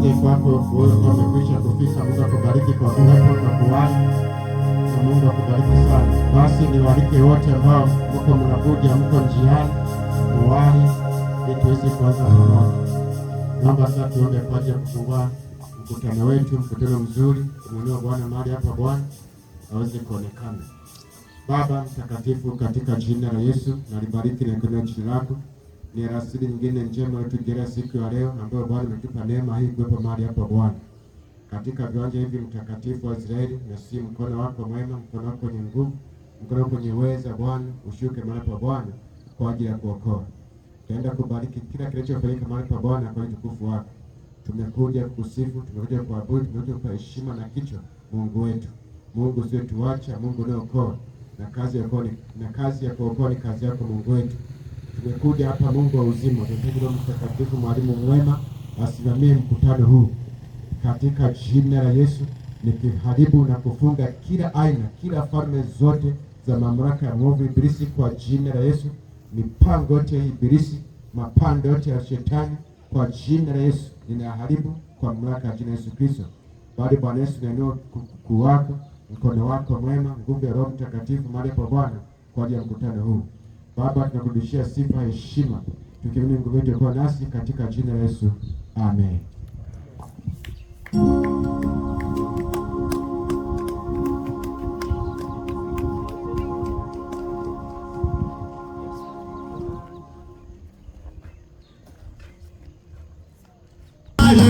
tuje kwako wewe umekwisha kufika. Mungu akubariki kwa kuwepo na kuwahi, na Mungu akubariki sana. Basi niwaalike wote ambao mko mnakuja, mko njiani, kuwahi ili tuweze kuanza pamoja. Naomba sasa tuombe kwa ajili ya kufungua mkutano wetu, mkutano mzuri kumwinua Bwana mahali hapa, Bwana aweze kuonekana. Baba mtakatifu, katika jina la Yesu nalibariki na kuinua jina lako. Ni rasili nyingine njema utujalia siku ya leo, ambayo Bwana umetupa neema hii kuwepo mahali hapa Bwana. Katika viwanja hivi mtakatifu wa Israeli, nasi mkono wako mwema, mkono wako wenye nguvu, mkono wako wenye uweza Bwana, ushuke mahali hapa Bwana kwa ajili ya kuokoa. Tutaenda kubariki kila kinachofanyika mahali hapa Bwana kwa utukufu wako. Tumekuja kukusifu, tumekuja kuabudu, tumekuja kwa heshima na kichwa Mungu wetu. Mungu usiyetuacha, Mungu unayeokoa, na kazi ya kuokoa ni kazi yako Mungu wetu. Tumekuja hapa Mungu wa uzima, tunahitaji Roho Mtakatifu, mwalimu mwema, asimamie mkutano huu katika jina la Yesu. Nikiharibu na kufunga kila aina, kila falme zote za mamlaka ya mwovu ibilisi kwa jina la Yesu. Mipango yote ya ibilisi, mapando yote ya shetani kwa jina la Yesu ninaharibu kwa mamlaka ya jina la Yesu Kristo. Bali Bwana Yesu, nainua mkuu wako, mkono wako mwema, nguvu ya Roho Mtakatifu mahali hapa Bwana kwa ajili ya mkutano huu. Baba, tunakurudishia sifa, heshima, tukimini nguvu yetu kwa nasi katika jina la Yesu. Amen. Hallelujah.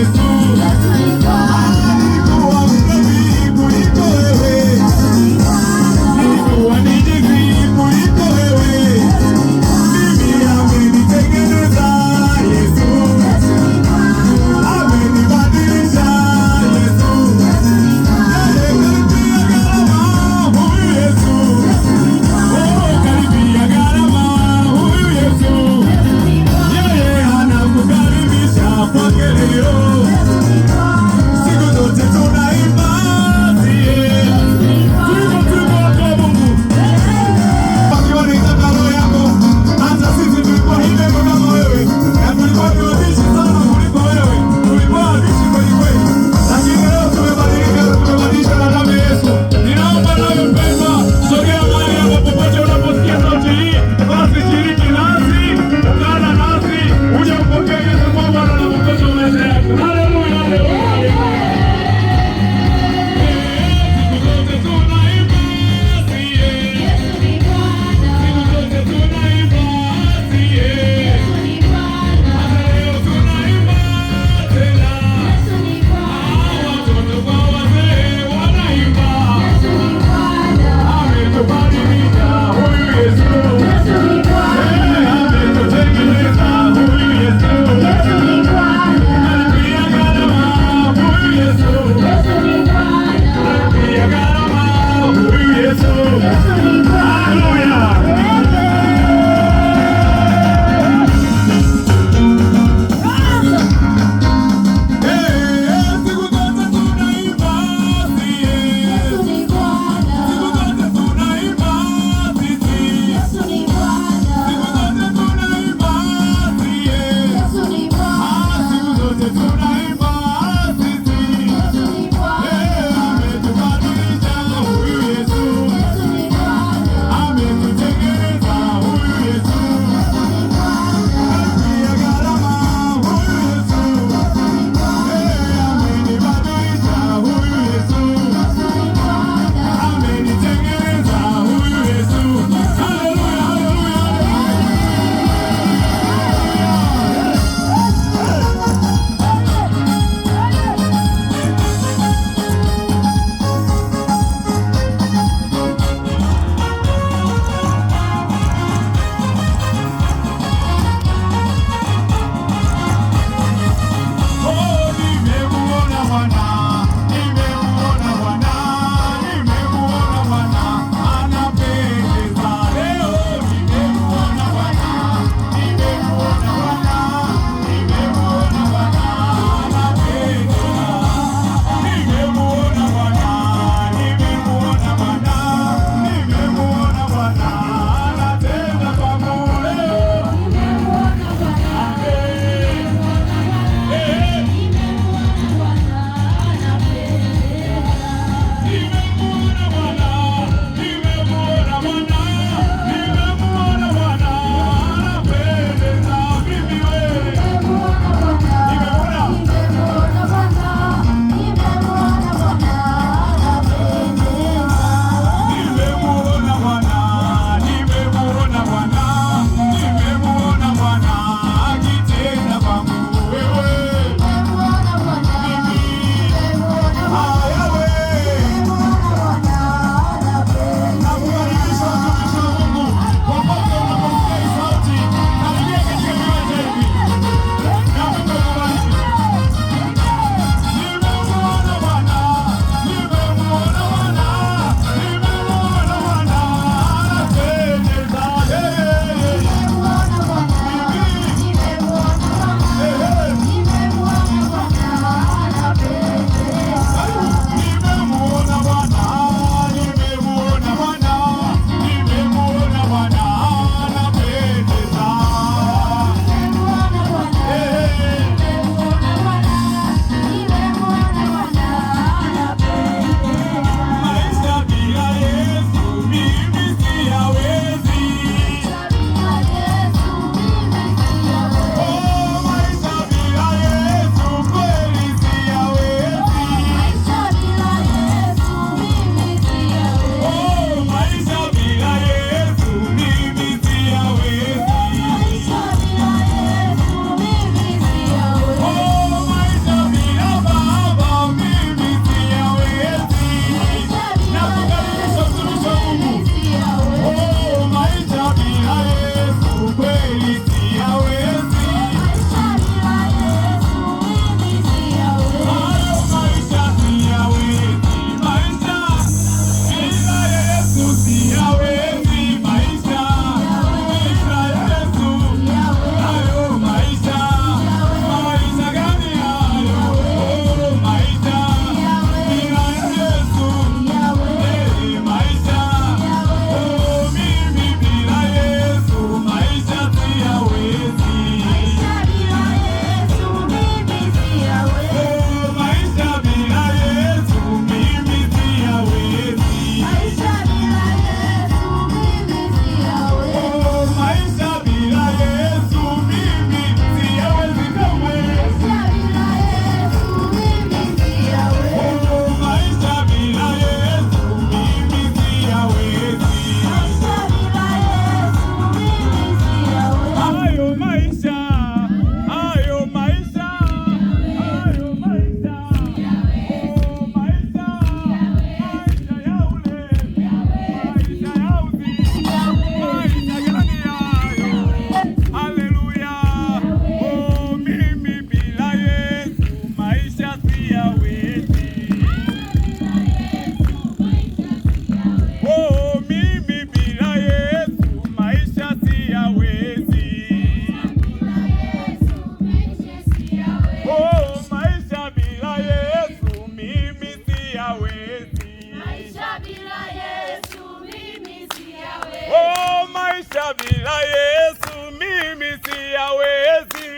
bila Yesu mimi siyawezi.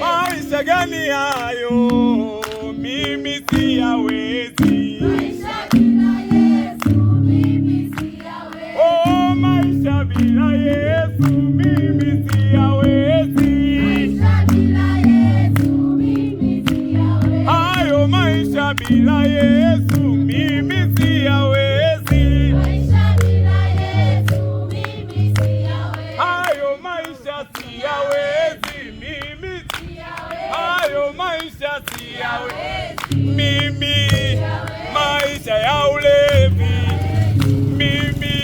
Maisha gani hayo? Mimi siyawezi. Oh, maisha bila Yesu mimi siyawezi. Hayo maisha bila Yesu mimi siyawezi. Hayo maisha siyawezi mimi. Hayo maisha siyawezi mimi. Maisha ya ulevi mimi.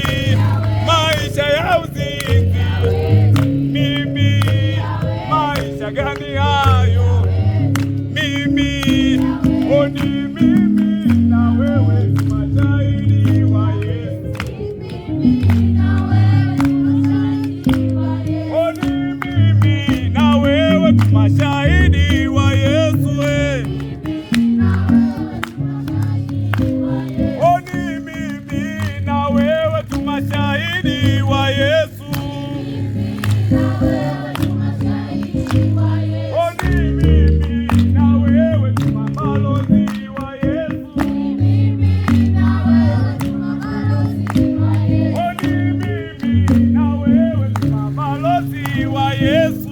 Maisha ya uzinzi mimi. Maisha gani hayo mimi? Oni mimi na wewe mashahidi wa Yesu. Oni mimi na wewe mashahidi wa Yesu. Oni mimi na wewe mashahidi wa Yesu. Oni mimi na wewe mabalozi wa Yesu. Oni mimi na wewe mabalozi wa Yesu.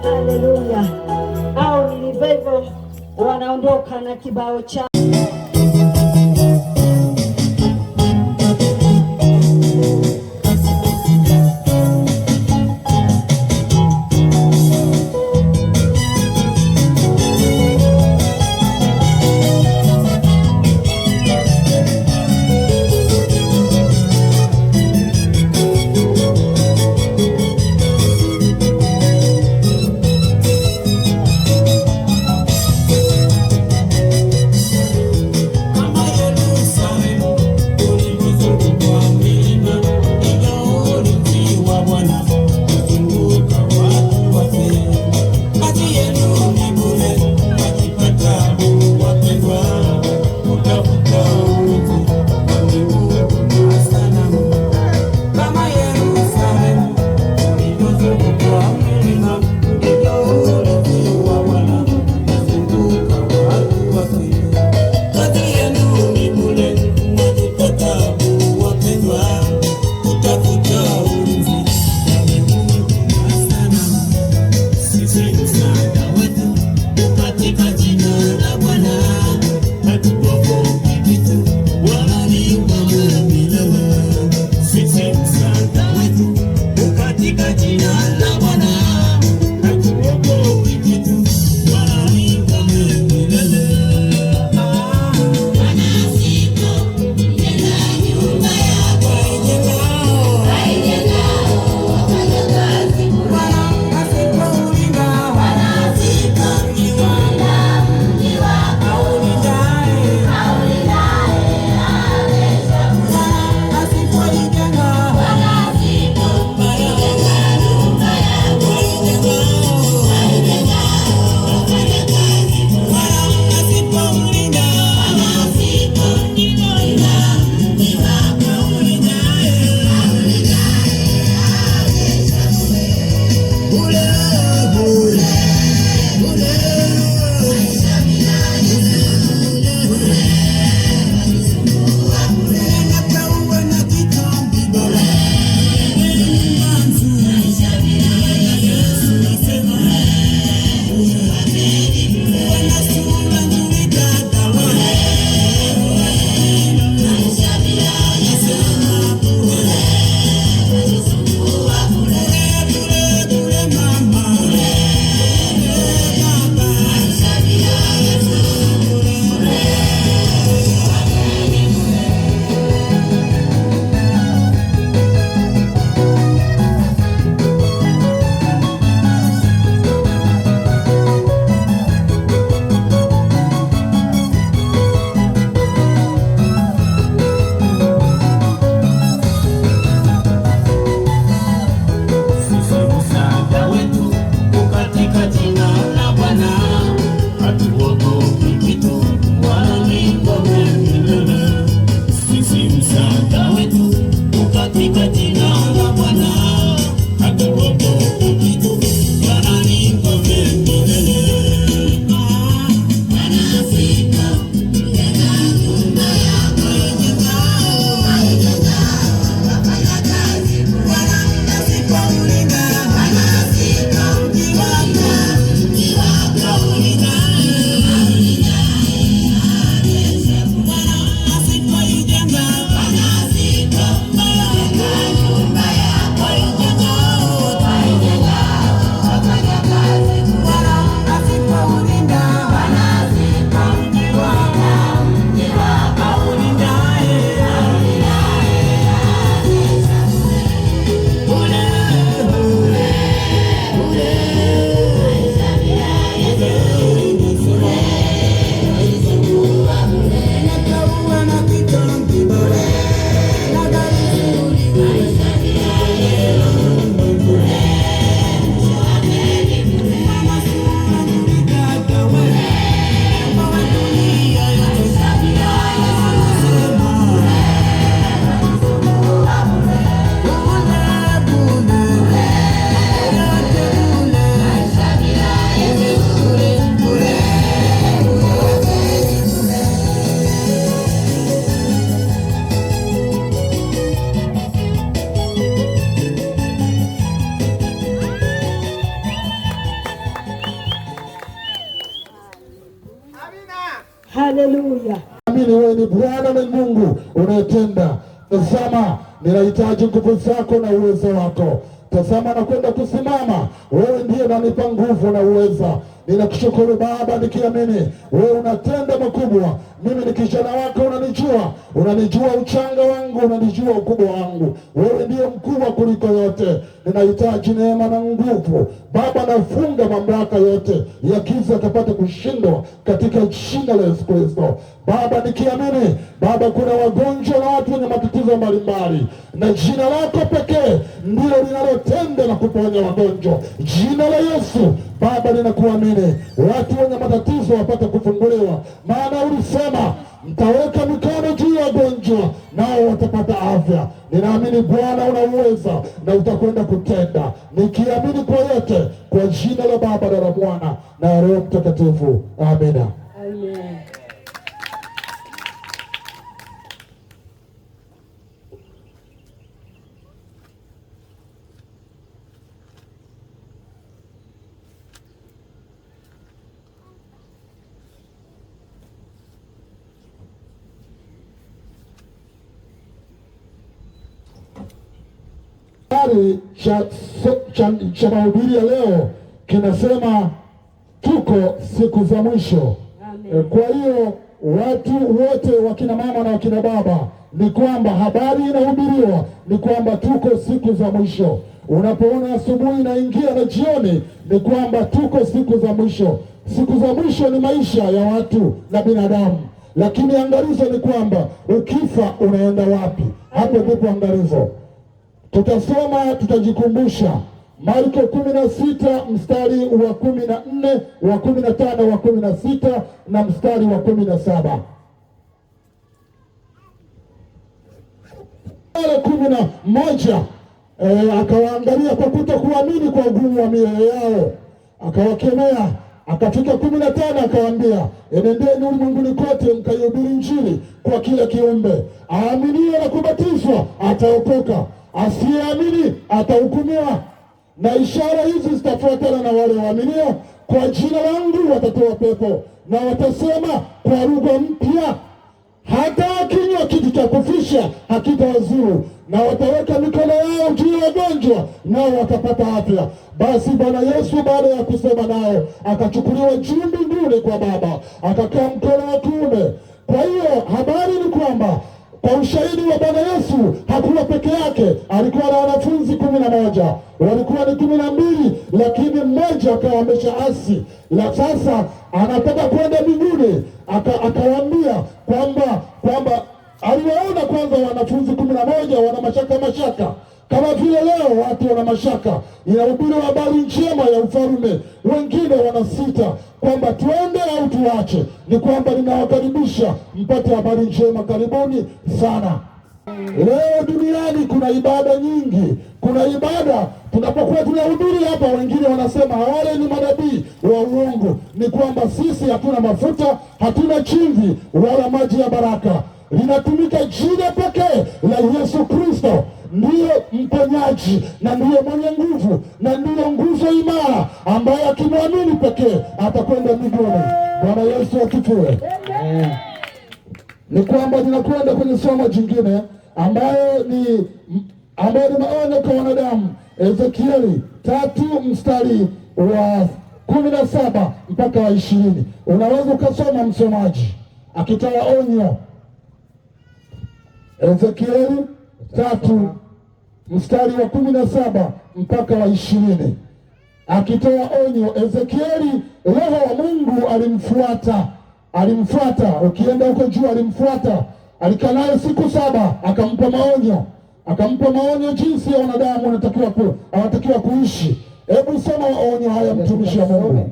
Haleluya. Au ni revival wanaondoka na kibao cha Haleluya. Amini wewe ni Bwana na Mungu unayetenda. Tazama, ninahitaji nguvu zako na uwezo wako. Tazama nakwenda kusimama, wewe ndiye unanipa nguvu na uweza. Ninakushukuru Baba nikiamini wewe unatenda makubwa. Mimi ni kijana wako, unanijua uchanga wangu, unanijua ukubwa wangu. Wewe ndiye mkubwa kuliko yote. Ninahitaji neema na nguvu Baba. Nafunga mamlaka yote ya giza kapate kushindwa katika jina la Yesu Kristo. Baba nikiamini Baba, kuna wagonjwa na watu wenye matatizo mbalimbali, na jina lako pekee ndilo linalotenda na kuponya wagonjwa. Jina la Yesu Baba ninakuamini, watu wenye matatizo wapate kufunguliwa, maana ulisema mtaweka mikono juu ya wagonjwa nao watapata afya. Ninaamini Bwana unaweza na utakwenda kutenda, nikiamini kwa yote, kwa jina la Baba na la Mwana na Roho Mtakatifu. Amina. Amen. Cha mahubiri ya leo kinasema tuko siku za mwisho. Amen. Kwa hiyo watu wote, wakina mama na wakina baba, ni kwamba habari inahubiriwa ni kwamba tuko siku za mwisho. Unapoona asubuhi inaingia na jioni, ni kwamba tuko siku za mwisho. Siku za mwisho ni maisha ya watu na binadamu, lakini angalizo ni kwamba ukifa unaenda wapi? Hapo ndipo angalizo. Tutasoma, tutajikumbusha Marko 16 mstari wa 14, wa 15, wa 16 na mstari wa 17. Wale 11 akawaangalia kwa kutokuamini kwa ugumu wa mioyo yao, akawakemea. Akafika 15 akawaambia, enendeni ulimwenguni kote mkaihubiri Injili kwa kila kiumbe. Aaminie na kubatizwa ataokoka, asiyeamini atahukumiwa. Na ishara hizi zitafuatana na wale waaminio, kwa jina langu watatoa pepo, na watasema kwa lugha mpya, hata kinywa kitu cha kufisha hakitawazuru, na wataweka mikono yao juu ya wagonjwa nao watapata afya. Basi Bwana Yesu baada ya kusema nao akachukuliwa juu mbinguni kwa Baba, akakaa mkono wa kuume. Kwa hiyo habari ni kwamba kwa ushahidi wa Bwana Yesu hakuwa peke yake, alikuwa na wanafunzi 11. Walikuwa ni 12, lakini mmoja akawa ameshaasi, la sasa anataka kwenda mbinguni. Akawaambia kwamba aliwaona kwanza wanafunzi 11 wana mashaka kama vile leo watu wana mashaka. Inahubiriwa habari njema ya ufalme, wengine wanasita kwamba tuende au tuache. Ni kwamba ninawakaribisha mpate habari njema. Karibuni sana. Leo duniani kuna ibada nyingi, kuna ibada tunapokuwa tunahubiri hapa, wengine wanasema wale ni manabii wa uongo. Ni kwamba sisi hatuna mafuta, hatuna chumvi wala maji ya baraka. Linatumika jina pekee la Yesu Kristo, ndiyo mponyaji na ndiyo mwenye nguvu na ndiyo nguzo imara, ambaye akimwamini pekee atakwenda mbinguni. Bwana Yesu asifiwe. Ni kwamba ninakwenda kwenye somo jingine ambayo ni maonyo kwa wanadamu. Ezekieli 3 mstari wa 17 mpaka wa 20. Unaweza ukasoma msomaji akitoa onyo. Ezekieli 3 mstari wa 17 mpaka wa 20, akitoa onyo. Ezekieli, Roho wa Mungu alimfuata, ukienda huko juu alimfuata, alikaa naye siku 7, akampa maonyo jinsi ya wanadamu wanatakiwa kuishi. Hebu soma onyo haya, mtumishi wa Mungu.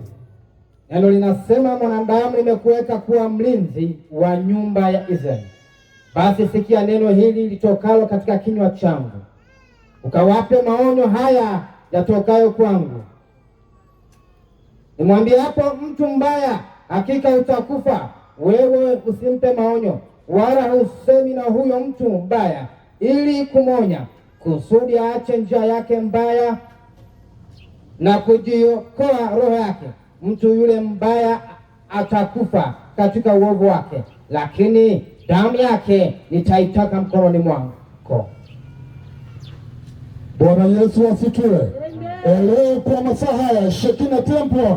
Neno linasema, mwanadamu, nimekuweka kuwa mlinzi wa nyumba ya Israeli. Basi sikia neno hili litokalo katika kinywa changu, ukawape maonyo haya yatokayo kwangu. Nimwambie hapo mtu mbaya, hakika utakufa, wewe usimpe maonyo, wala husemi na huyo mtu mbaya ili kumonya, kusudi aache njia yake mbaya na kujiokoa roho yake. Mtu yule mbaya atakufa katika uovu wake, lakini damu yake nitaitaka mkononi mwako. Bwana Yesu asifiwe. Leo kwa masaa haya Shekina Temple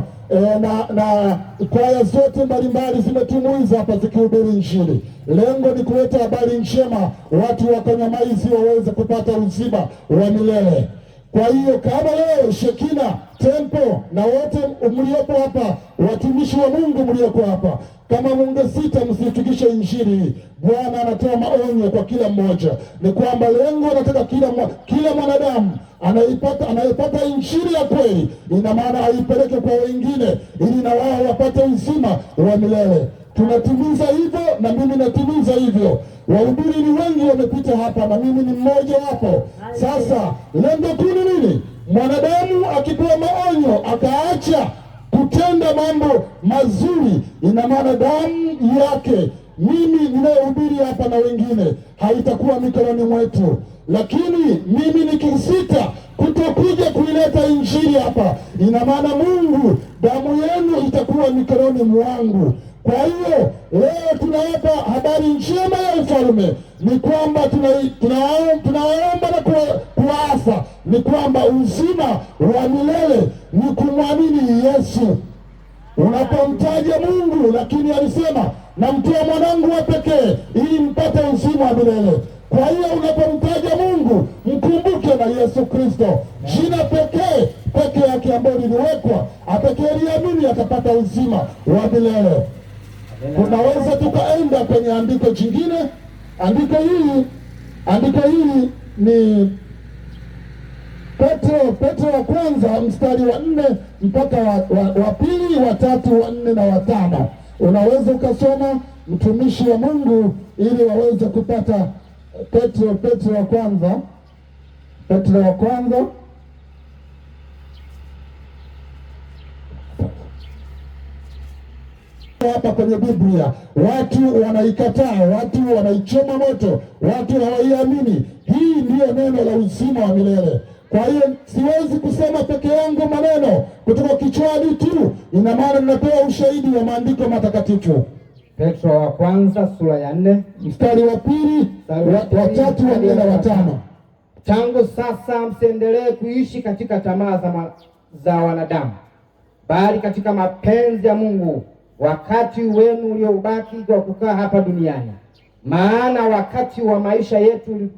na kwaya zote mbalimbali zimetumwiza hapa zikihubiri Injili. Lengo ni kuleta habari njema, watu wa Kanyamaizi waweze kupata uzima wa milele. Kwa hiyo kama leo Shekina Temple na wote mliopo hapa, watumishi wa Mungu mlioko hapa, kama mungesita msifikishe Injili hii, Bwana anatoa maonyo kwa kila mmoja. Ni kwamba lengo anataka kila mwanadamu anayepata Injili ya kweli, ina maana aipeleke kwa wengine ili na wao wapate uzima wa milele. Tunatimiza hivyo na mimi natimiza hivyo. Wahubiri ni wengi wamepita hapa na mimi ni mmoja wapo. Sasa lengo kuu ni nini? Mwanadamu akipewa maonyo akaacha kutenda mambo mazuri, ina maana damu yake, mimi ninayehubiri hapa na wengine, haitakuwa mikononi mwetu. Lakini mimi nikisita kutokuja kuileta Injili hapa, ina maana Mungu, damu yenu itakuwa mikononi mwangu. Kwa hiyo leo tunawapa habari njema ya ufalme, ni kwamba tunawaomba na kuwaasa ni kwamba uzima wa milele ni kumwamini Yesu. Unapomtaja Mungu, lakini alisema namtoa mwanangu wa pekee ili mpate uzima wa milele. Kwa hiyo unapomtaja Mungu, mkumbuke na Yesu Kristo, jina pekee yake ambayo liliwekwa, atakayeliamini atapata uzima wa milele. Tunaweza tukaenda kwenye andiko jingine. Andiko hili ni Petro wa kwanza mstari wa 4 mpaka wa pili, wa 3, wa 4 na wa 5. Unaweza ukasoma mtumishi wa Mungu ili waweze kupata Petro wa kwanza hapa kwenye Biblia. Watu wanaikataa, watu wanaichoma moto, watu hawaiamini. Hii ndiyo neno la uzima wa milele. Kwa hiyo siwezi kusema peke yangu maneno kutoka kichwani tu, ina maana ninapewa ushahidi wa maandiko matakatifu. Petro wa kwanza sura ya 4 mstari wa 2, wa 3, wa 4 na wa 5. Tangu sasa msiendelee kuishi katika tamaa za wanadamu, bali katika mapenzi ya Mungu wakati wenu ulioubaki kwa kukaa hapa duniani. Maana wakati wa maisha yetu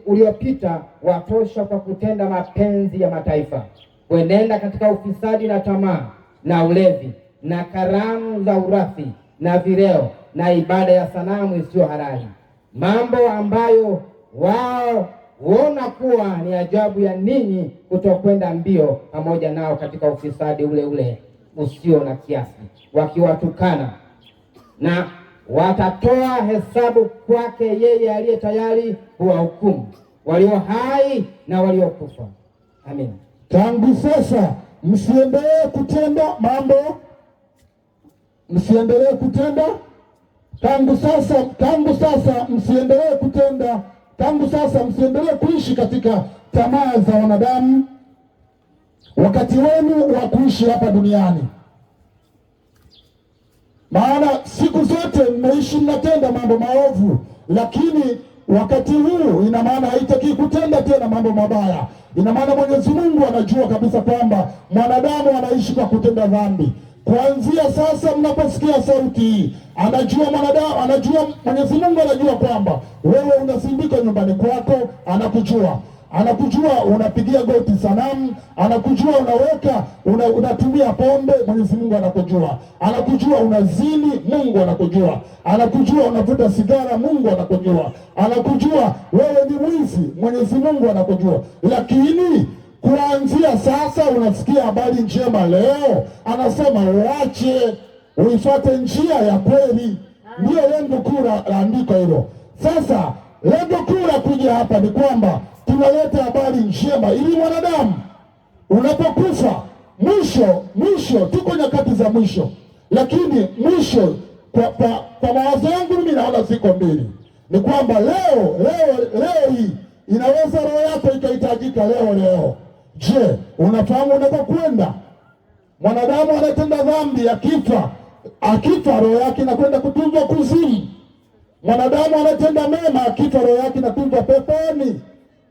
uliopita watosha kwa kutenda mapenzi ya mataifa, kuenenda katika ufisadi na tamaa na ulevi na karamu za urafi na vileo na ibada ya sanamu isiyo halali, mambo ambayo wao huona kuwa ni ajabu ya ninyi kutokwenda mbio pamoja nao katika ufisadi ule usio na kiasi, wakiwatukana. Na watatoa hesabu kwake yeye aliye tayari kuwahukumu walio hai na waliokufa. Amina. Tangu sasa msiendelee kutenda msiendelee kuishi katika tamaa za wanadamu wakati wenu wa kuishi hapa duniani. Maana siku zote mmeishi mnatenda mambo maovu, lakini wakati huu ina maana haitaki kutenda tena mambo mabaya. Ina maana Mwenyezi Mungu anajua kabisa kwamba mwanadamu anaishi kwa kutenda dhambi. Kuanzia sasa mnaposikia sauti hii, anajua Mwenyezi Mungu anajua kwamba wewe unasindika nyumbani kwako, anakujua unapigia goti sanamu, anakujua unatumia pombe, Mwenyezi Mungu anakujua. Anakujua unazini, Mungu anakujua. Anakujua unavuta sigara, Mungu anakujua. Anakujua wewe ni mwizi, Mwenyezi Mungu anakujua. Lakini kuanzia sasa unasikia habari njema leo, anasema uache uifuate njia ya kweli. Ndio lengo kuu la andiko hilo. Sasa lengo kuu la kuja hapa ni kwamba tunaleta habari njema ili mwanadamu unapokufa, mwisho tuko nyakati za mwisho, lakini mwisho kwa mawazo yangu mimi naona ziko mbili. Ni kwamba leo hii inaweza roho yako ikahitajika leo. Je, unafahamu unapokwenda? Mwanadamu anatenda dhambi akifa, akifa roho yake inakwenda kutunzwa kuzimu. Mwanadamu anatenda mema, akifa roho yake inatunzwa peponi.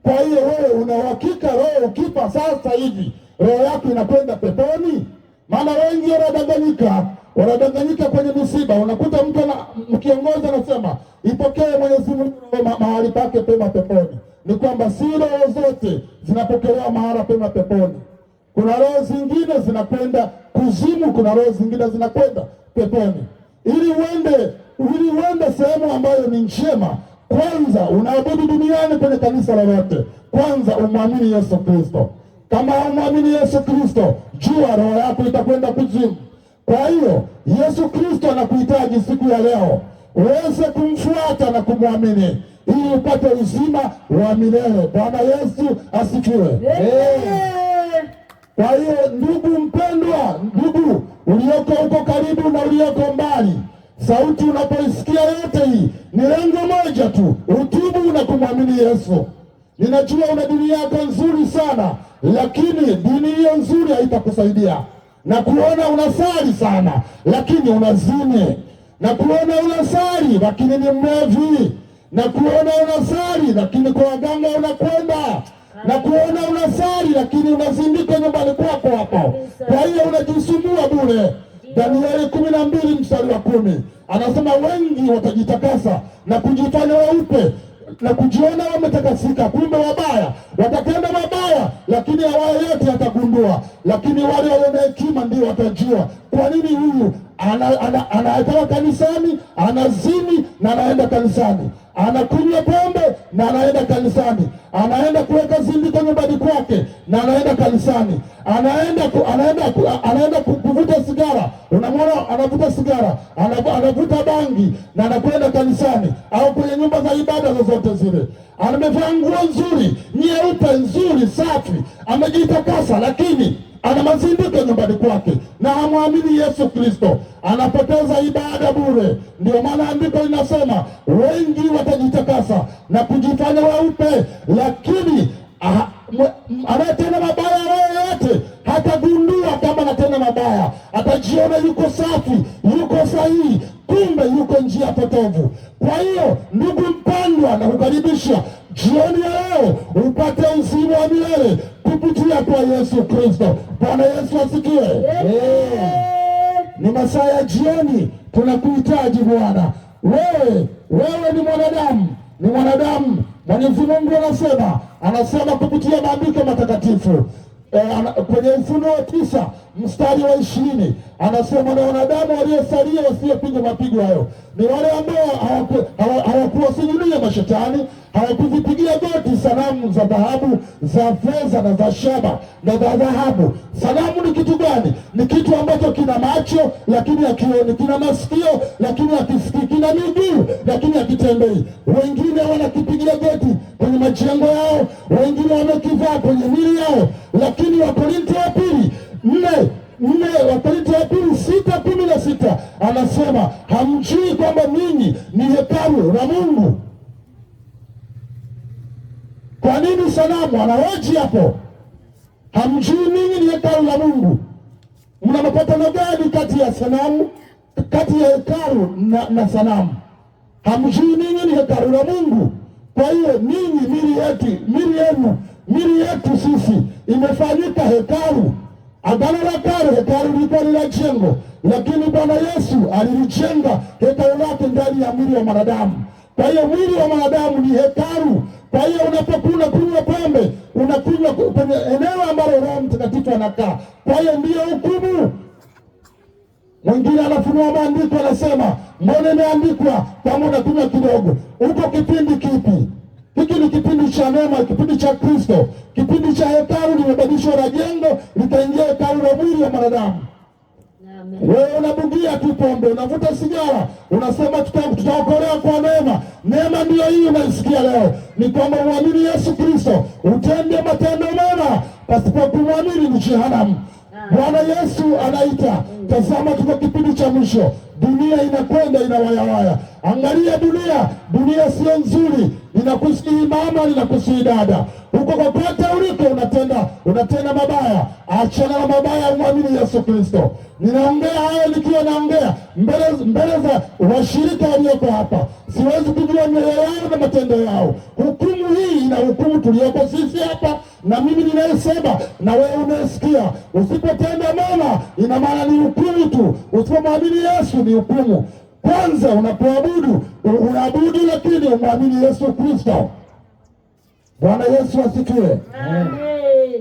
Kwa hiyo wewe una uhakika roho ukifa sasa hivi roho yako inakwenda peponi? Maana wengi wanadanganyika kwenye misiba. Unakuta mtu mkiongozi anasema ipokee Mwenyezi Mungu mahali pake pema peponi. Ni kwamba si roho zote zinapokelewa mahali pema peponi. Kuna roho zingine zinakwenda kuzimu, kuna roho zingine zinakwenda peponi. Ili uende sehemu ambayo ni njema, kwanza unaabudu duniani kwenye kanisa lolote, kwanza umwamini Yesu Kristo. Kama umwamini Yesu Kristo, jua roho yako itakwenda kuzimu. Kwa hiyo Yesu Kristo anakuhitaji siku ya leo uweze kumfuata na kumwamini ili upate uzima wa milele. Bwana Yesu asifiwe. Kwa hiyo ndugu mpendwa, ndugu ulioko huko karibu na ulioko mbali, sauti unapoisikia yote hii ni lengo moja tu, utubu na kumwamini Yesu. Ninajua una dini yako nzuri sana, lakini dini hiyo nzuri haitakusaidia. Na kuona unasali sana lakini unazini, na kuona unasali lakini ni mlevi, na kuona unasali lakini kwa waganga unakwenda, na kuona unasali lakini unazindika nyumbani kwako hapo. Kwa hiyo unajisumbua bure. Danieli 12:10 anasema wengi watajitakasa na kujifanya weupe na kujiona wametakasika, kumbe wabaya watatenda mabaya, lakini awaye yote atagundua. Lakini wale wenye hekima ndio watajua kwa nini huyu anaenda kanisani, anazini na anaenda kanisani, anakunywa pombe na anaenda kanisani, anaenda kuweka zindiko nyumbani kwake na anaenda kanisani, anaenda kuvuta sigara, unamwona anavuta sigara, anavuta bangi na anakwenda kanisani au kwenye nyumba za ibada zozote zile. Amevaa nguo nzuri, nyeupe nzuri, safi, amejitakasa, lakini ana mazindiko nyumbani kwake na hamwamini Yesu Kristo, anapoteza ibada bure. Ndio maana andiko linasema wengi watajitakasa na kujifanya weupe, lakini anatenda mabaya roho yote hatagundua kama anatenda mabaya, atajiona yuko safi, yuko sahihi, kumbe yuko njia potovu. Kwa hiyo ndugu mpendwa, na kukaribisha jioni ya leo upate uzima wa milele kupitia kwa Yesu Kristo. Bwana Yesu asikie. Ni masaa ya jioni, tunakuhitaji Bwana. Wewe ni mwanadamu. Mwenyezi Mungu anasema kupitia maandiko matakatifu kwenye Ufunuo 9:20 anasema, na wanadamu waliosalia wasiopigwa mapigo hayo ni wale ambao hawakuwasujudia mashetani, hawakuzipigia goti sanamu za dhahabu, za fedha na za shaba na za dhahabu. Sanamu ni kitu gani? Ni kitu ambacho kina macho lakini hakioni, kina masikio lakini hakisikii, kina miguu lakini hakitembei. Wengine wanakipigia goti kwenye majengo yao, wengine wamekivaa kwenye mili yao. Lakini Wakorintho wa pili 6:16 anasema, hamjui kwamba ninyi ni hekalu la Mungu? Kwa nini sanamu? Anahoji hapo, hamjui ninyi ni hekalu la Mungu? Mna mapatano gani kati ya sanamu, kati ya hekalu na sanamu? Hamjui ninyi ni hekalu la Mungu? Kwa hiyo ninyi, mili yetu sisi imefanyika hekalu. Agano la Kale hekalu lilikuwa ni la jengo, lakini Bwana Yesu alilijenga hekalu lake ndani ya mwili wa mwanadamu. Kwa hiyo mwili wa mwanadamu ni hekalu. Kwa hiyo unapokunywa pombe, unakunywa kwenye eneo ambalo Roho Mtakatifu anakaa. Kwa hiyo ndiyo hukumu. Mwingine anafunua maandiko anasema, mbona imeandikwa kama unakunywa kidogo? Uko kipindi kipi? Hiki ni kipindi cha neema, kipindi cha Kristo. Kipindi cha hekalu limebadilishwa na jengo likaingia hekalu la mwili wa mwanadamu. Wewe unabugia tu pombe, unavuta sigara, unasema tutaokolewa kwa neema. Neema ndiyo hii unaisikia leo, ni kwamba uamini Yesu Kristo, utende matendo mema. Pasipo kumwamini ni jehanamu. Bwana Yesu anaita. Tazama, tuko kipindi cha mwisho, dunia inakwenda inawayawaya. Angalia dunia sio nzuri. Ninakusihi mama, ninakusihi dada, huko kokote uliko unatenda mabaya, achana na mabaya, umwamini Yesu Kristo. Ninaongea hayo nikiwa naongea mbele za washirika walioko hapa. Siwezi kujua mioyo yao na matendo yao. Hukumu hii ina hukumu tulioko sisi hapa, na mimi ninayesema na wewe unasikia. Usipotenda mema ina maana ni hukumu tu. Usipomwamini Yesu ni hukumu. Kwanza unapoabudu unaabudu, lakini umwamini Yesu Kristo. Bwana Yesu asifiwe. Amen.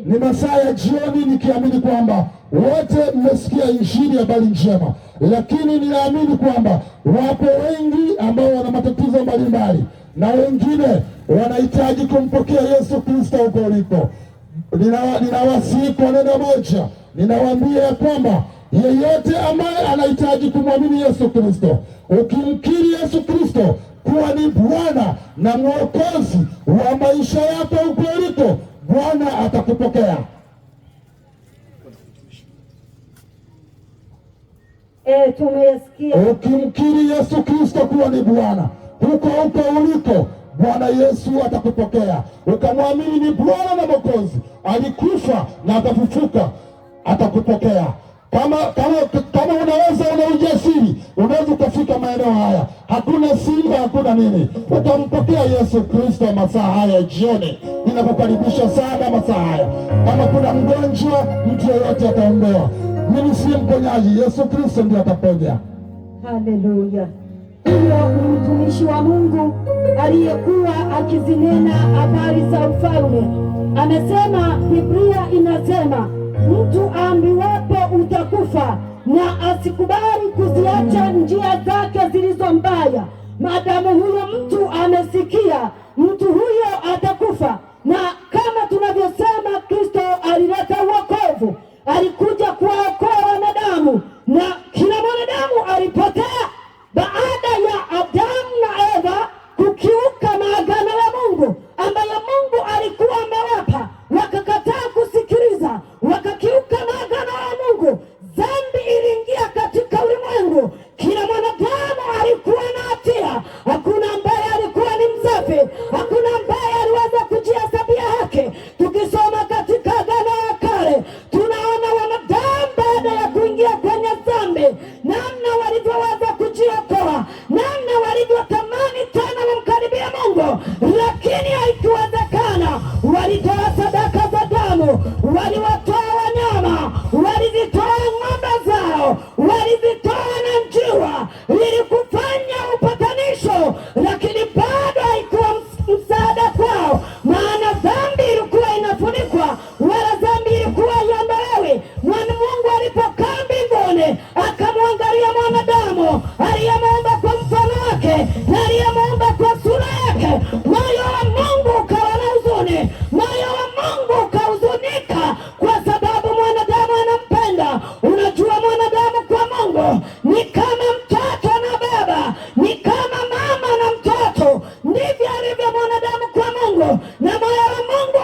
Ni masaa ya jioni, nikiamini kwamba wote mmesikia injili, habari njema, lakini ninaamini kwamba wapo wengi ambao wana matatizo mbalimbali na wengine wanahitaji kumpokea Yesu Kristo huko ulipo. Ninawasihi kwa neno moja, ninawaambia ya kwamba yeyote ambaye anahitaji kumwamini Yesu Kristo, ukimkiri Yesu Kristo kuwa ni Bwana na Mwokozi wa maisha yako huko uliko, Bwana atakupokea. Tumeyasikia. Ukimkiri Yesu Kristo kuwa ni Bwana huko uliko, Bwana Yesu atakupokea. Ukamwamini ni Bwana na Mwokozi, alikufa na akafufuka, atakupokea. Kama unaweza, una ujasiri, unaweza ukafika maeneo haya, hakuna simba, hakuna nini, utampokea Yesu Kristo masaa haya jioni. Ninakukaribisha sana masaa haya. Kama kuna mgonjwa, mtu yeyote ataombewa. Mimi si mponyaji, Yesu Kristo ndiye ataponya. Haleluya. Huyo ni mtumishi wa Mungu aliyekuwa akizinena habari za ufalme. Amesema, Biblia inasema mtu aambiwapo utakufa na asikubali kuziacha njia zake zilizo mbaya. Maadamu huyo mtu amesikia, mtu huyo atakufa. Na kama tunavyosema, Kristo alileta wokovu, alikuja kuwaokoa wanadamu, na kila mwanadamu alipotea baada ya Adamu na Eva kukiuka maagano ya Mungu ambayo Mungu alikuwa amewapa. Wakakataa kusikiliza, wakakiuka maagano ya Mungu. Dhambi iliingia katika ulimwengu. Kila mwanadamu alikuwa na hatia. Hakuna ambaye alikuwa ni msafi, hakuna ambaye aliweza kujihesabia haki. Tukisoma katika Agano la Kale, tunaona wanadamu baada ya kuingia kwenye dhambi, namna walivyoweza kujiokoa, namna walivyotamani tena wamkaribia Mungu, lakini haikuwezekana. Walitoa sadaka za damu, waliwatoa wanyama, walizitoa ng'ombe zao, walizitoa na njiwa ili kufanya upatanisho, lakini bado haikuwa msaada kwao, maana dhambi ilikuwa inafunikwa, wala dhambi ilikuwa iondolewi. Mwana Mungu alipokaa mbinguni, akamwangalia mwanadamu aliyemuumba kwa mfano wake na aliyemuumba kwa sura yake. Moyo wa Mungu ukawa na huzuni, moyo wa Mungu ukahuzunika, kwa sababu mwanadamu anampenda. Unajua, mwanadamu kwa Mungu ni kama mtoto na baba, ni kama mama na mtoto. Ndivyo alivyo mwanadamu kwa Mungu. Na moyo wa Mungu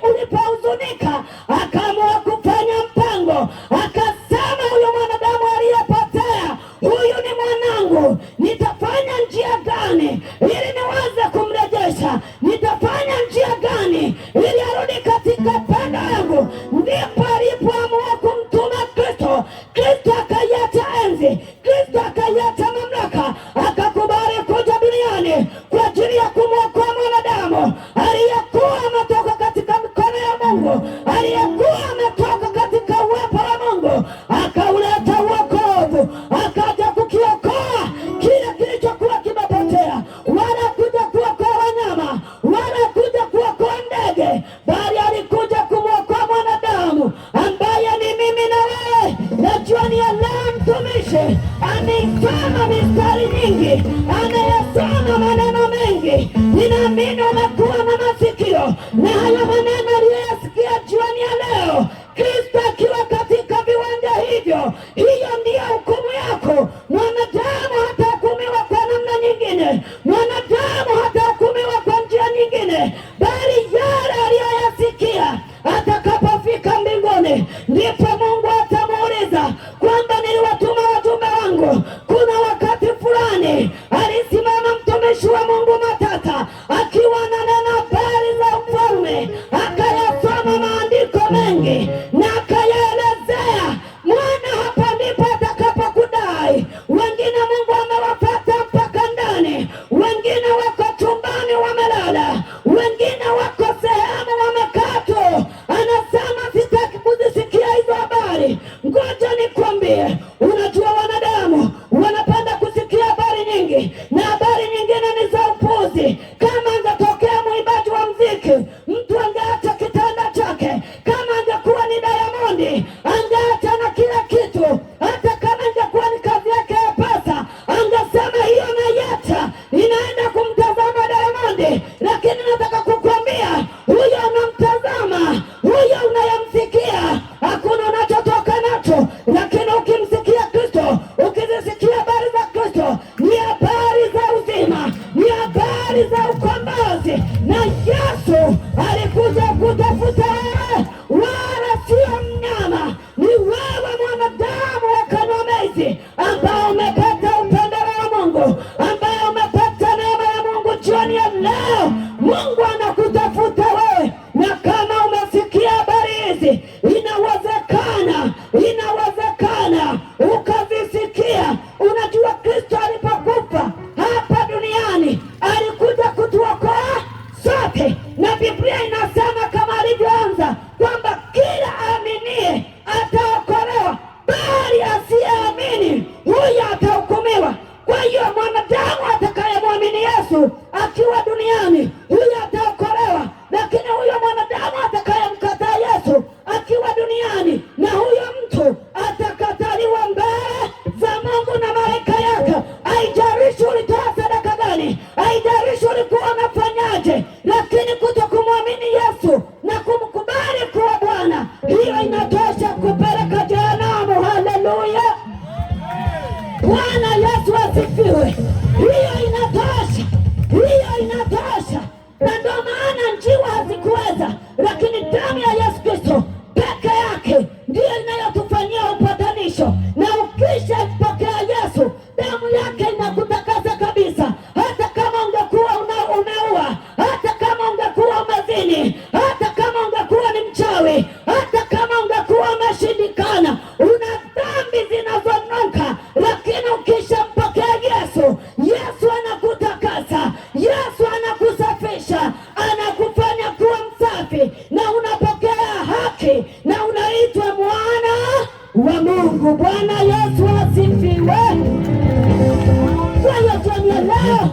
ulipohuzunika, akaamua kufanya mpango, akasema, huyo mwanadamu aliyepotea, huyu ni mwanangu. Nitafanya njia gani ili niweze kumrejesha? Nitafanya njia gani ili arudi katika pendo yangu? Ndipo alipoamua kumtuma Kristo. Kristo akaiacha enzi, Kristo akaiacha mamlaka, akakubali kuja duniani kwa ajili ya kumwokoa mwanadamu aliyekuwa ametoka katika mikono ya Mungu, aliyekuwa ametoka katika uwepo wa Mungu. Akauleta wokovu, akaja kukiokoa kile kilichokuwa kimepotea. Wala kuja kuokoa wanyama, wala kuja kuokoa ndege, bali alikuja kumwokoa mwanadamu ambaye ni mimi na wewe. Najua ni Allah mtumishi ameisoma mistari nyingi, ameyasoma maneno mengi. Ninaamini umekuwa na masikio na haya maneno aliyoyasikia jioni ya leo, Kristo akiwa katika viwanja hivyo. Hiyo ndiyo hukumu yako. Mwanadamu hatahukumiwa kwa namna nyingine, mwanadamu hatahukumiwa kwa njia nyingine, bali yale aliyoyasikia atakapofika mbinguni, ndipo Mungu atamuuliza kwamba niliwatuma wajumbe wangu. Kuna wakati fulani alisimama mtumishi wa Mungu Matata akiwa ananena habari za ufalme, Diamond angeacha na kila kitu, hata kama ingekuwa ni kazi yake ya pesa, angesema hiyo naiacha, inaenda kumtazama Diamond. Lakini nataka kukwambia, huyo unamtazama, huyo unayemsikia, hakuna unachotoka nacho. Lakini ukimsikia Kristo, ukizisikia habari za Kristo, ni habari za uzima, ni habari za ukombozi. Na Yesu alikuja kutafuta wewe, wala sio mnyama. Ni wewe mwanadamu wa Kanyamwezi, ambao umepata upendeleo wa Mungu, ambao umepata neema ya Mungu jioni ya leo. Mungu anakutafuta wewe, na kama umesikia habari hizi, inawezekana ukazisikia. Unajua Kristo alipokufa hapa duniani alikuja kutuokoa sote, na Biblia inasema kama alivyoanza kwamba kila aaminie ataokolewa, bali asiyeamini huyo atahukumiwa. Kwa hiyo mwanadamu atakayemwamini Yesu akiwa duniani, huyo ataokolewa. Lakini huyo mwanadamu atakayemkataa Yesu akiwa duniani, na huyo mtu atakataliwa mbele za Mungu na malaika yake. Haijalishi ulitoa sadaka gani, haijalishi ulikuwa unafanyaje, lakini kutokumwamini Yesu na kumkubali kuwa Bwana, hiyo inatosha kupeleka jehanamu. Haleluya! Bwana Yesu asifiwe. Hiyo inatosha, hiyo inatosha. Na ndio maana njiwa hazikuweza, lakini damu ya Yesu Kristo peke yake ndiyo inayotufanyia upatanisho. Na ukishapokea Yesu, damu yake inakutakasa kabisa. Hata kama ungekuwa umeua, hata kama ungekuwa umezini, hata kama ungekuwa ni mchawi, hata kama ungekuwa umeshindikana, una dhambi zinazonuka, lakini ukishampokea Yesu, Yesu anakutakasa, Yesu anakusafisha, anakufanya kuwa msafi, na unapokea haki, na unaitwa mwana wa Mungu. Bwana Yesu asifiwe. Kwa hiyo jioni ya leo,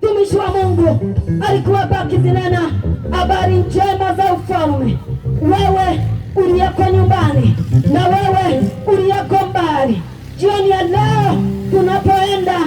mtumishi wa Mungu alikuwa akizinena habari njema za ufalme. Wewe uliyeko nyumbani na wewe uliyeko mbali, jioni ya leo tunapoenda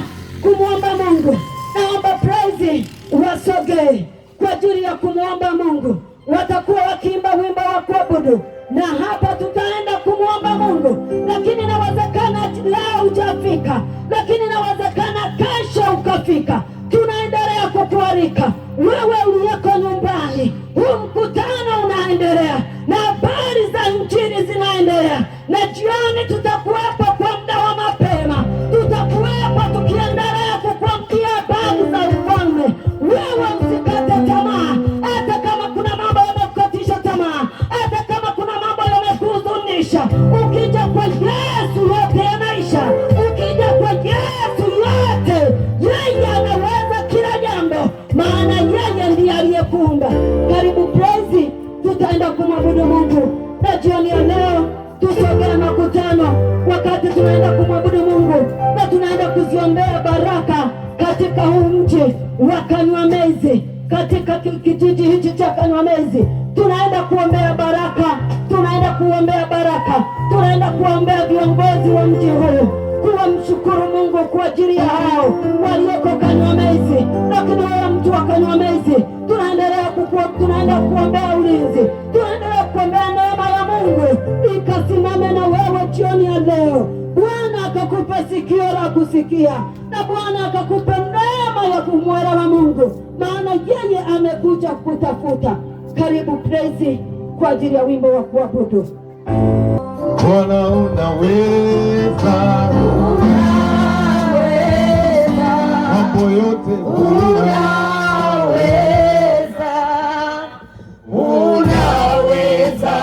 kumwomba Mungu, naomba praise wasogee kwa ajili ya kumwomba Mungu. Watakuwa wakiimba wimbo wa kuabudu, na hapa tutaenda kumwomba Mungu. Lakini inawezekana leo hujafika, lakini inawezekana kesho ukafika. Tunaendelea kukualika wewe uliyeko nyumbani, huu mkutano unaendelea na habari za Injili zinaendelea, na jioni tutakuwepo kwa muda wa mapema, tutakuwepo tukiendelea kukuambia habari za ufalme. Wewe usikate tamaa, hata kama kuna mambo yamekukatisha tamaa, hata kama kuna mambo yamekuhuzunisha. Ukija kwa Yesu yote yanaisha, ukija kwa Yesu yote, yeye anaweza kila jambo, maana yeye ndiye aliyekuumba. Karibu praise, tutaenda kumwabudu Mungu. Na jioni ya leo tusogee makutano, wakati tunaenda kumwabudu Mungu na tunaenda kuziombea baraka katika huu mji wa Kanyamwezi, katika kijiji hichi cha Kanyamwezi. Tunaenda kuombea baraka, tunaenda kuombea baraka, tunaenda kuombea viongozi wa mji huu, kuwamshukuru Mungu kwa ajili ya hao walioko Kanyamwezi. Lakini wewe mtu wa Kanyamwezi, tunaenda kuombea ulinzi, tunaendelea kuombea neema ya Mungu ikasimame na wewe jioni ya leo. Bwana akakupa sikio la kusikia, na Bwana akakupa neema ya kumwelewa Mungu, maana yeye amekuja kutafuta. Karibu praise kwa ajili ya wimbo wa kuabudu. Bwana unaweza, mambo yote unaweza, unaweza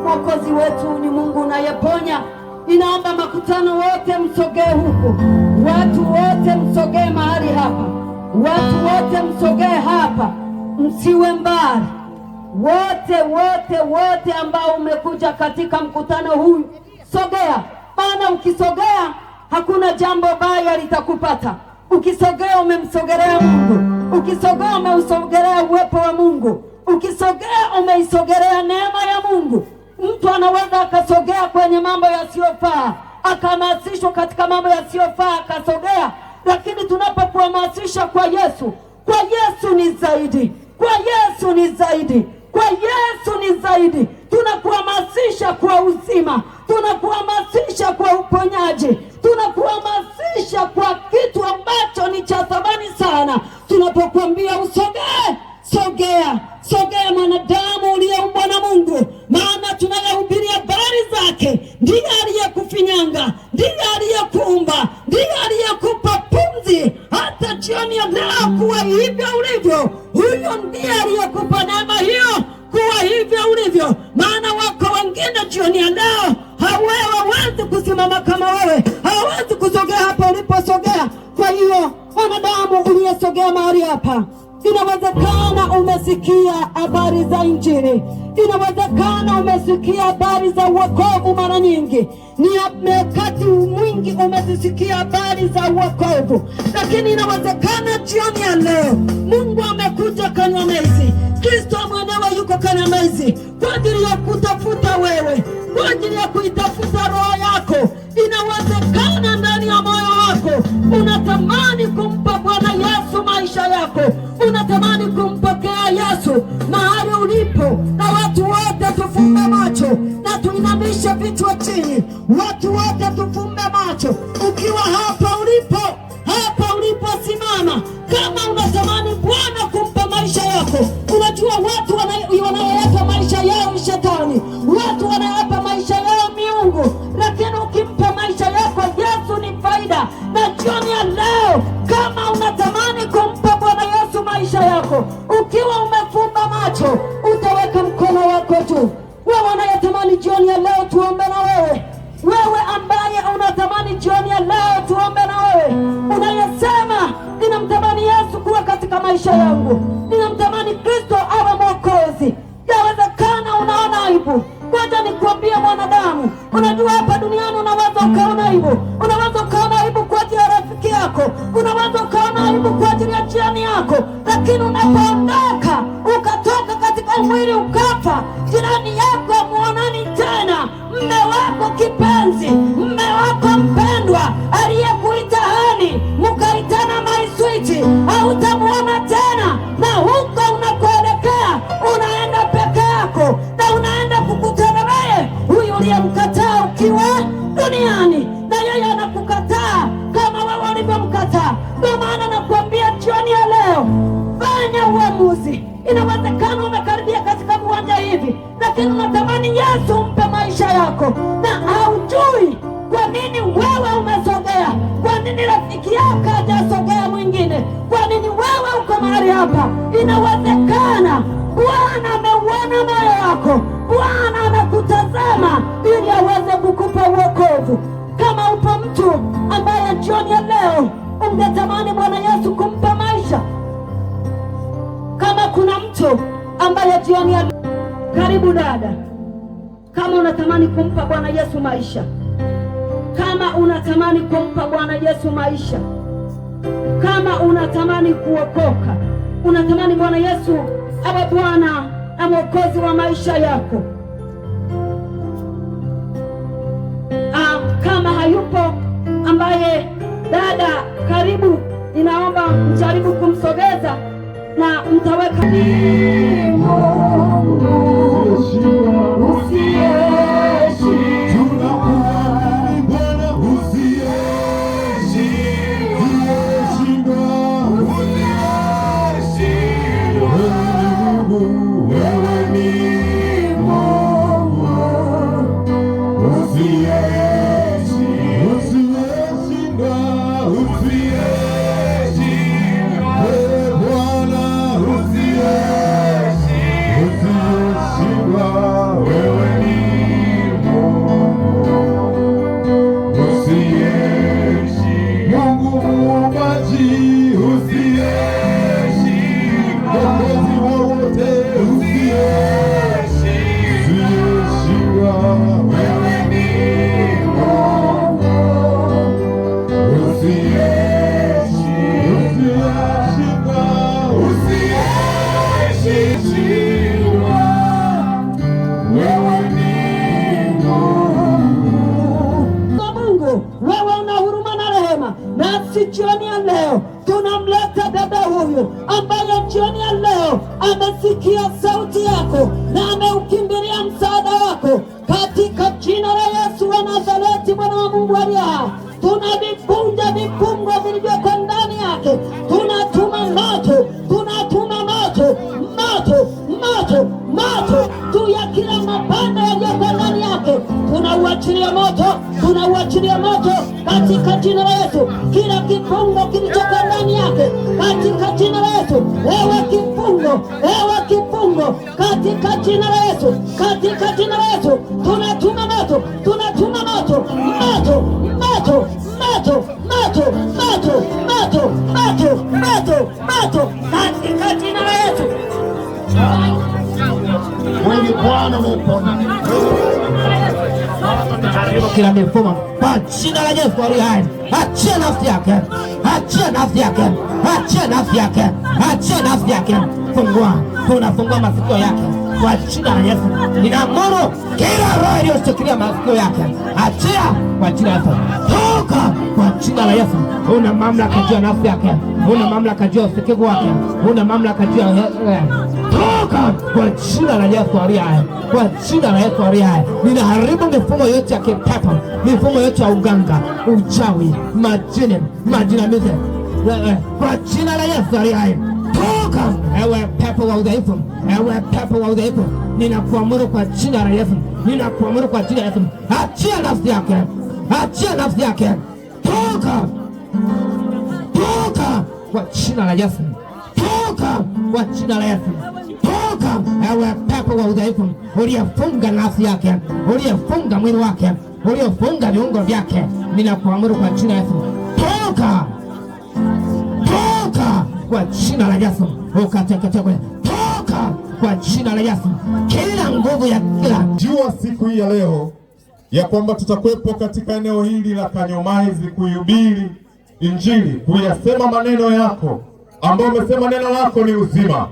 Mwokozi wetu ni Mungu unayeponya. Ninaomba makutano wote msogee huku, watu wote msogee mahali hapa, watu wote msogee hapa, msiwe mbali. Wote ambao umekuja katika mkutano huu sogea, maana ukisogea hakuna jambo baya litakupata. Ukisogea umemsogelea Mungu, ukisogea umeusogelea uwepo wa Mungu, ukisogea umeisogelea neema ya Mungu. Mtu anaweza akasogea kwenye mambo yasiyofaa, akahamasishwa katika mambo yasiyofaa akasogea, lakini tunapokuhamasisha kwa Yesu, kwa Yesu ni zaidi, kwa Yesu ni zaidi, kwa Yesu ni zaidi. Tunakuhamasisha kwa uzima, tunakuhamasisha kwa uponyaji, tunakuhamasisha kwa kitu ambacho ni cha thamani sana. Tunapokuambia usogee, sogea, sogea mwanadamu uliyeumbwa na Mungu, maana tunayohubiria habari zake. Ndiye aliyekufinyanga, ndiye aliyekuumba, ndiye aliyekupa pumzi hata jioni ya leo kuwa hivyo ulivyo. Huyo ndiye aliyekupa neema hiyo kuwa hivyo ulivyo. Maana wako wengine jioni ya leo hawawezi kusimama kama wewe, hawawezi kusogea hapa uliposogea. Kwa hiyo mwanadamu uliyesogea mahali hapa, inawezekana umesikia habari za Injili, inawezekana umesikia habari za wokovu mara nyingi, ni wakati mwingi umezisikia habari za wokovu, lakini inawezekana jioni ya leo Mungu amekuja Kanyamezi, Kristo mwenyewe yuko Kanyamezi kwa ajili ya kutafuta wewe, kwa ajili ya kuitafuta roho yako. Inawezekana ndani ya moyo wako unatamani kumpa Bwana Yesu maisha yako, unatamani kumpokea Yesu mahali ulipo. Na watu wote tufumbe macho na tuinamishe vichwa chini, watu wote tufumbe macho. Ukiwa hapa ulipo simama, kama unatamani Bwana kumpa maisha yako. Unajua watu wanayapa maisha yao shetani, watu wanayapa maisha yao miungu, lakini ukimpa maisha yako Yesu ni faida. Na jioni ya leo kama unatamani kumpa Bwana Yesu maisha yako, ukiwa umefumba macho, utaweka mkono wako juu. Wewe unayetamani jioni ya leo tuombe na wewe, wewe ambaye unatamani jioni ya leo tuombe na wewe, unayesema ninamtamani Yesu kuwa katika maisha yangu, ninamtamani Kristo awe Mwokozi. Yawezekana unaona aibu. Ngoja nikwambie mwanadamu, unajua hapa duniani unaweza ukaona aibu, unaweza ukaona aibu kwa ajili ya rafiki yako, unaweza ukaona aibu kwa ajili ya jirani yako, lakini unapoondoka ukatoka katika mwili ukafa, jirani yako muonani tena, mme wako kipenzi, mme wako mpendwa aliyekuita hani mukaitana my sweet, hautamuona tena. Na huko unakoelekea unaenda peke yako, na unaenda kukutana naye huyu uliyemkataa ukiwa duniani, na yeye anakukataa kama wewe ulivyomkataa. Ndio maana nakwambia jioni ya leo, fanya uamuzi. Inawezekana umekaribia katika viwanja hivi, lakini unatamani Yesu umpe maisha yako, na haujui kwa nini wewe umesogea, kwa nini rafiki yako hajasogea mwingine, kwa nini wewe uko mahali hapa. Inawezekana Bwana ameuona moyo wako, Bwana anakutazama ili aweze kukupa wokovu. Kama upo mtu ambaye jioni ya leo ungetamani Bwana Yesu kumpa maisha, kama kuna mtu ambaye jioni ya leo, karibu dada, kama unatamani kumpa Bwana Yesu maisha, kama unatamani kumpa Bwana Yesu maisha, kama unatamani kuokoka, unatamani Bwana Yesu awe Bwana na Mwokozi wa maisha yako, kama hayupo ambaye, dada, karibu, ninaomba mjaribu kumsogeza na mtaweka Mungu wewe ni Mungu usiyeshindwa, Bwana usiyeshindwa, wewe ni Mungu muumbaji, usiyeshindwa, Mwokozi wa wote, usiyeshindwa, wewe ni Mungu usiyeshindwa, wewe ni Mungu, wewe una huruma na rehema, nasi jioni ya leo tunamleta dada huyu ambaye jioni ya leo amesikia sauti yako na ameukimbilia msaada wako, katika jina la Yesu wa Nazareti, Mwana wa Mungu aliye hai. Tunavivunja vifungo vilivyoko ndani yake, tunatuma moto, moto juu ya kila mapando yaliyoko ndani yake. Tunauachilia moto katika jina la Yesu, kila kifungo kilichokuwa ndani yake katika jina la Yesu. Ewe kifungo, katika jina la Yesu, tunatuma moto katika jina la Yesu. Mwingi Bwana umepona kila mifumo kwa jina la Yesu aliye hai. Achia nafsi yake, tunafungua masikio yake kwa jina la Yesu. Ninaamuru kila roho iliyoshikilia masikio yake, achia kwa jina la Yesu. Toka kwa jina la Yesu. Una mamlaka juu ya nafsi yake, una mamlaka juu ya usikivu wake, una mamlaka juu ya toka kwa jina la Yesu aliye hai, kwa jina la Yesu aliye hai. Ninaharibu mifumo yote ya kipepo, mifumo yote ya uganga, uchawi, majinamizi kwa jina la Yesu aliye hai. Toka ewe pepo wa udhaifu, ninakuamuru kwa jina la Yesu, achia nafsi yake, toka kwa jina la Yesu, toka ewe pepo wa udhaifu uliyefunga nafsi yake, uliyefunga mwili wake, uliyefunga viungo vyake, ninakuamuru kwa jina la Yesu, toka kwa jina la Yesu, ukateketeke, toka kwa jina la Yesu. Kila nguvu ya kila jua siku hii ya leo ya kwamba tutakuwepo katika eneo hili la Kanyomaizi kuihubiri Injili, kuyasema maneno yako ambao umesema neno lako ni uzima.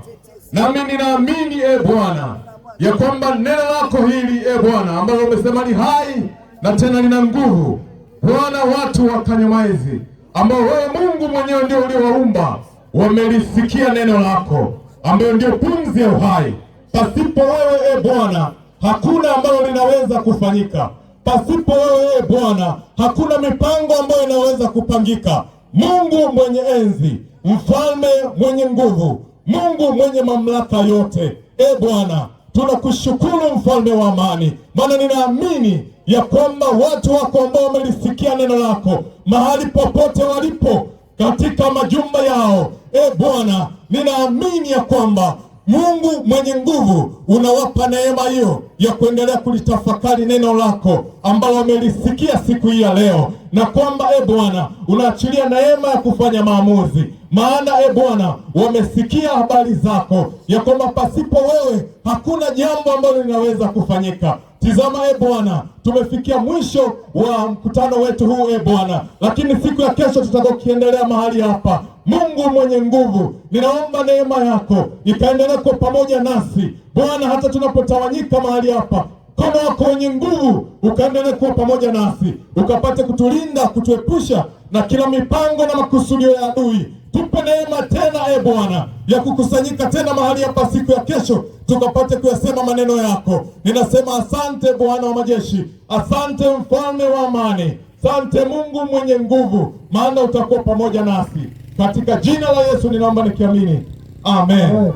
Nami ninaamini Bwana ya kwamba neno lako hili Bwana ambalo umesema ni hai na tena lina nguvu. Bwana, watu wa Kanyomaizi ambao wewe Mungu mwenyewe ndio uliowaumba wamelisikia neno lako ambayo ndio pumzi ya uhai. Pasipo wewe Bwana hakuna ambalo linaweza kufanyika. Pasipo wewe Bwana hakuna mipango ambayo inaweza kupangika. Mungu mwenye enzi, mfalme mwenye nguvu, Mungu mwenye mamlaka yote, Bwana tunakushukuru, mfalme wa amani, maana ninaamini ya kwamba watu wako ambao wamelisikia neno lako mahali popote walipo katika majumba yao, Bwana ninaamini ya kwamba Mungu mwenye nguvu unawapa neema hiyo ya kuendelea kulitafakari neno lako ambalo wamelisikia siku hii ya leo, na kwamba Bwana unaachilia neema ya kufanya maamuzi, maana Bwana wamesikia habari zako ya kwamba pasipo wewe hakuna jambo ambalo linaweza kufanyika. Tizama Bwana, tumefikia mwisho wa mkutano wetu huu Bwana, lakini siku ya kesho tutakokiendelea mahali hapa. Mungu mwenye nguvu, ninaomba neema yako ikaendelea kwa pamoja nasi Bwana, hata tunapotawanyika mahali hapa, mkono wako wenye nguvu ukaendelee kuwa pamoja nasi, ukapate kutulinda, kutuepusha na kila mipango na makusudio ya adui. Tupe neema tena Bwana ya kukusanyika tena mahali hapa siku ya kesho, tukapate kuyasema maneno yako. Ninasema asante Bwana wa majeshi, asante mfalme wa amani, asante Mungu mwenye nguvu, maana utakuwa pamoja nasi. Katika jina la Yesu ninaomba nikiamini, amen.